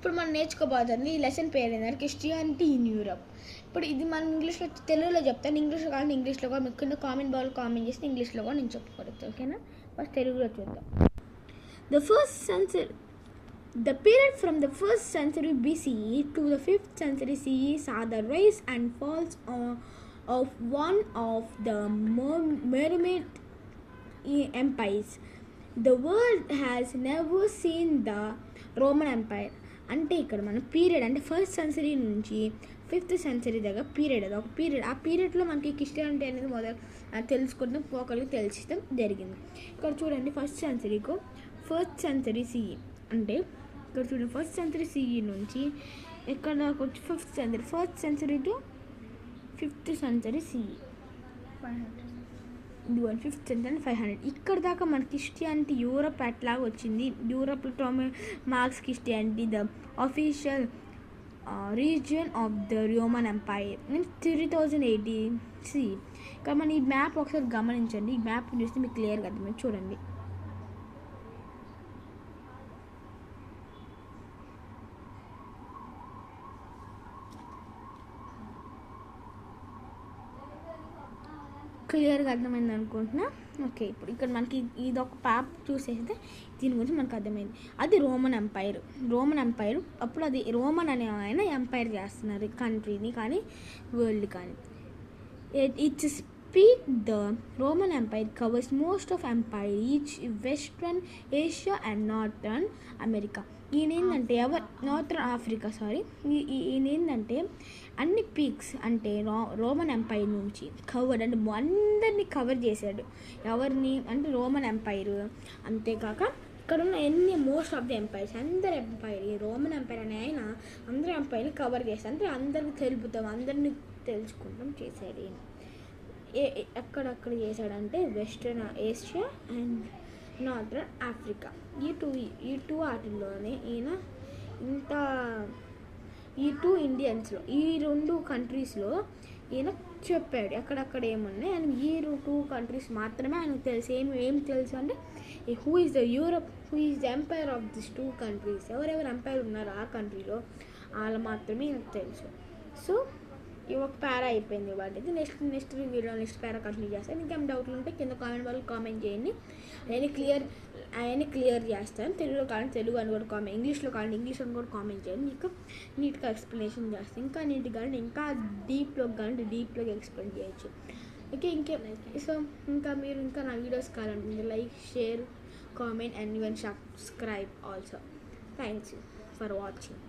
ఇప్పుడు మనం నేర్చుకోబోతుంది ఈ లెసన్ పేరు ఏంటంటే క్రిస్టియానిటీ ఇన్ యూరప్. ఇప్పుడు ఇది మనం ఇంగ్లీష్లో తెలుగులో చెప్తాను, ఇంగ్లీష్లో కావాలి ఇంగ్లీష్లో కూడా మీకు కింద కామెంట్ చేస్తే ఇంగ్లీష్లో కూడా నేను చెప్పకూడదు. ఓకేనా? ఫస్ట్ తెలుగులో చూద్దాం. The period from the 1st century BCE to the 5th century CE saw the rise and falls of one of the Mermid empires. The world has never seen the Roman Empire. అంటే ఇక్కడ మన period అంటే 1st century నుంచి 5th century దగ్గర period, అది ఒక period. ఆ పీరియడ్లో మనకి క్రిస్టియానిటీ అనేది తెలుసుకుంటాం, ఒకరికి తెలియడం జరిగింది. ఇక్కడ చూడండి, 1st centuryకు 1st century CE అంటే ఇక్కడ చూడండి 1st century CE నుంచి ఇక్కడ వచ్చి 5th century, 1st century to 5th century CE 500 500 ఇక్కడ దాకా మన క్రిస్టియానిటీ యూరప్ అట్లాగా వచ్చింది. యూరప్లో marks Christianity the official religion of the Roman Empire in 3080 CE. ఇక్కడ మన ఈ మ్యాప్ ఒకసారి గమనించండి, ఈ మ్యాప్ చూస్తే మీకు క్లియర్గా అర్థమైంది. చూడండి, క్లియర్గా అర్థమైంది అనుకుంటున్నా. ఓకే, ఇప్పుడు ఇక్కడ మనకి ఇది ఒక మ్యాప్ చూసేస్తే దీని గురించి మనకు అర్థమైంది. అది రోమన్ ఎంపైర్. అప్పుడు అది రోమన్ అనే ఆయన ఎంపైర్ చేస్తున్నారు కంట్రీని కానీ వరల్డ్ కానీ. It's speak the Roman Empire covers most of empire each western Asia and northern America. ఈయనేంటంటే నార్థర్న్ ఆఫ్రికా ఈయనేంటంటే అన్ని పీక్స్ అంటే రోమన్ ఎంపైర్ నుంచి కవర్ అంటే అందరినీ కవర్ చేశాడు. ఎవరిని అంటే రోమన్ ఎంపైర్. అంతేకాక ఇక్కడ ఉన్న ఎన్ని మోస్ట్ ఆఫ్ ది ఎంపైర్స్, అందరు ఎంపైర్, ఈ రోమన్ ఎంపైర్ అనే ఆయన అందరు ఎంపైర్ని కవర్ చేశాడు. అంటే అందరికి తెలుపుతాం, అందరినీ తెలుసుకుంటాం చేశాడు ఈయన. ఎక్కడక్కడ చేశాడంటే western Asia and northern Africa ఈ టూ వాటిల్లోనే ఈయన ఈ టూ ఇండియన్స్లో ఈ 2 కంట్రీస్లో ఈయన చెప్పాడు ఎక్కడక్కడ ఏమున్నాయి అని. ఈ 2 కంట్రీస్ మాత్రమే ఆయనకు తెలుసు. ఏం తెలుసు అంటే who is the umpire of this 2 countries, ఎవరెవరు ఎంపైర్ ఉన్నారు ఆ కంట్రీలో వాళ్ళు మాత్రమే ఈయనకు తెలుసు. సో ఈ ఒక పారా అయిపోయింది వాటిది. నెక్స్ట్ వీడియో నెక్స్ట్ పారా కంటిన్యూ చేస్తాను. ఇంకేం డౌట్లు ఉంటే కింద కామెంట్ చేయండి. అవన్నీ క్లియర్ చేస్తాను. తెలుగులో కావాలంటే తెలుగు అని కూడా కామెంట్, ఇంగ్లీష్లో కావాలంటే ఇంగ్లీష్ అని కూడా కామెంట్ చేయండి. మీకు నీట్గా ఎక్స్ప్లెనేషన్ చేస్తాను. ఇంకా నీట్గా కావాలంటే ఇంకా డీప్లోకి ఎక్స్ప్లెయిన్ చేయొచ్చు. ఓకే, సో మీరు ఇంకా నా వీడియోస్ కావాలంటే like, share, comment and even subscribe also. Thanks for watching.